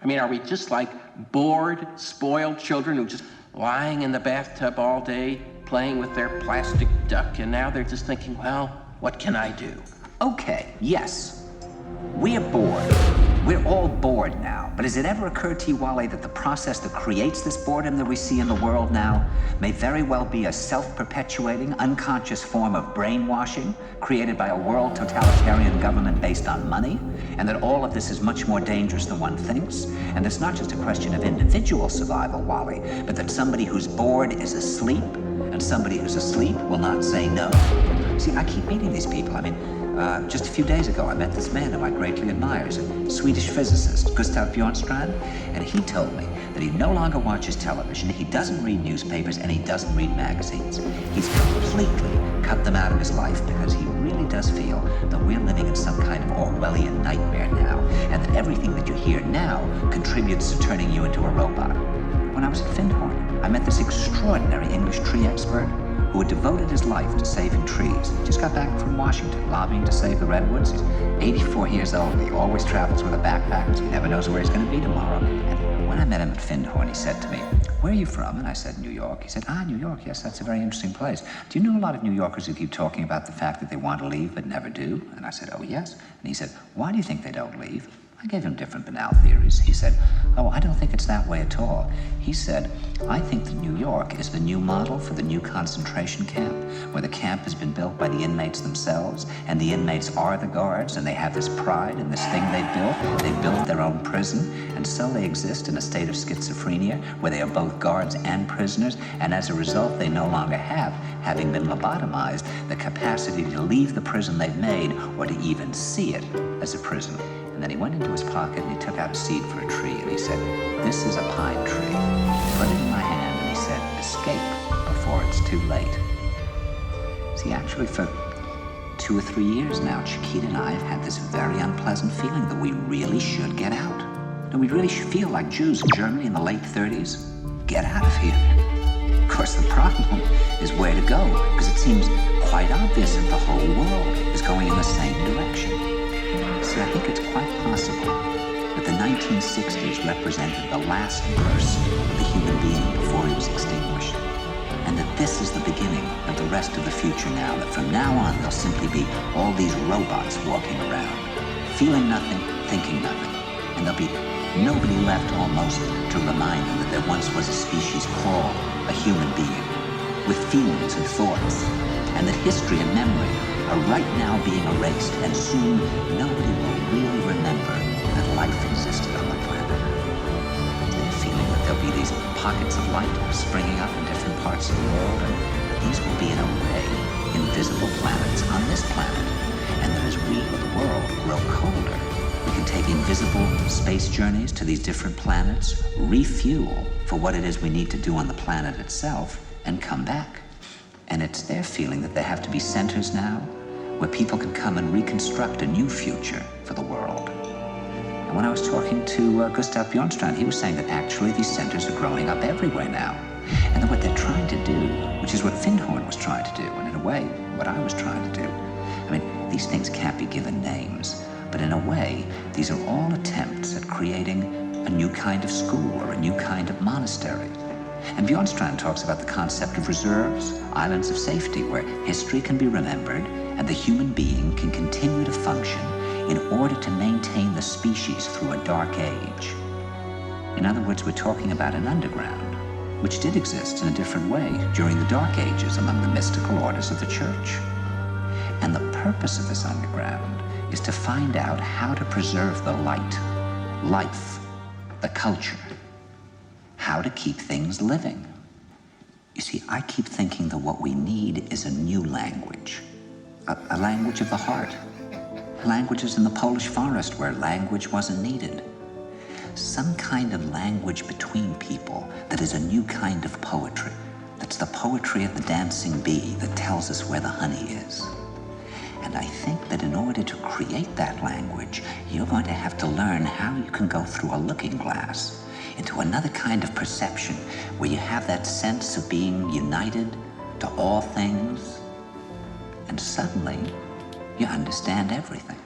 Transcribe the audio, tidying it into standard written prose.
I mean, are we just like bored, spoiled children who just lying in the bathtub all day, playing with their plastic duck, and now they're just thinking, well, what can I do? Okay, yes. We're bored. We're all bored now. But has it ever occurred to you, Wally, that the process that creates this boredom that we see in the world now may very well be a self-perpetuating, unconscious form of brainwashing created by a world totalitarian government based on money? And that all of this is much more dangerous than one thinks? And it's not just a question of individual survival, Wally, but that somebody who's bored is asleep, and somebody who's asleep will not say no. See, I keep meeting these people. I mean, just a few days ago, I met this man who I greatly admire. He's a Swedish physicist, Gustav Bjornstrand, and he told me that he no longer watches television, he doesn't read newspapers, and he doesn't read magazines. He's completely cut them out of his life because he really does feel that we're living in some kind of Orwellian nightmare now, and that everything that you hear now contributes to turning you into a robot. When I was at Findhorn, I met this extraordinary English tree expert who had devoted his life to saving trees. He just got back from Washington, lobbying to save the redwoods. He's 84 years old, and he always travels with a backpack because he never knows where he's going to be tomorrow. And when I met him at Findhorn, he said to me, "Where are you from?" And I said, "New York." He said, "New York, yes, that's a very interesting place. Do you know a lot of New Yorkers who keep talking about the fact that they want to leave but never do?" And I said, "Oh, yes." And he said, "Why do you think they don't leave?" I gave him different banal theories. He said, "Oh, I don't think it's that way at all." He said, "I think that New York is the new model for the new concentration camp, where the camp has been built by the inmates themselves, and the inmates are the guards, and they have this pride in this thing they built. They built their own prison, and so they exist in a state of schizophrenia, where they are both guards and prisoners, and as a result, they no longer have, having been lobotomized, the capacity to leave the prison they've made, or to even see it as a prison." And then he went into his pocket and he took out a seed for a tree and he said, "This is a pine tree." He put it in my hand and he said, "Escape before it's too late." See, actually for 2 or 3 years now, Chiquita and I have had this very unpleasant feeling that we really should get out. And we really should feel like Jews in Germany in the late 30s. Get out of here. Of course, the problem is where to go, because it seems quite obvious that the whole world is going in the same direction. See, I think it's quite possible that the 1960s represented the last burst of the human being before he was extinguished, and that this is the beginning of the rest of the future now, that from now on there'll simply be all these robots walking around, feeling nothing, thinking nothing, and there'll be nobody left almost to remind them that there once was a species called a human being, with feelings and thoughts, and that history and memory are right now being erased, and soon nobody will really remember that life existed on the planet. They're feeling that there'll be these pockets of light springing up in different parts of the world, and these will be, in a way, invisible planets on this planet. And that as we, the world, grow colder, we can take invisible space journeys to these different planets, refuel for what it is we need to do on the planet itself, and come back. And it's their feeling that there have to be centers now where people can come and reconstruct a new future for the world. And when I was talking to Gustav Bjornstrand, he was saying that actually these centers are growing up everywhere now. And that what they're trying to do, which is what Findhorn was trying to do, and in a way, what I was trying to do. I mean, these things can't be given names, but in a way, these are all attempts at creating a new kind of school or a new kind of monastery. And Bjornstrand talks about the concept of reserves, islands of safety, where history can be remembered and the human being can continue to function in order to maintain the species through a dark age. In other words, we're talking about an underground, which did exist in a different way during the Dark Ages among the mystical orders of the Church. And the purpose of this underground is to find out how to preserve the light, life, the culture, how to keep things living. You see, I keep thinking that what we need is a new language, a language of the heart. Languages in the Polish forest where language wasn't needed. Some kind of language between people that is a new kind of poetry. That's the poetry of the dancing bee that tells us where the honey is. And I think that in order to create that language, you're going to have to learn how you can go through a looking glass into another kind of perception where you have that sense of being united to all things, and suddenly you understand everything.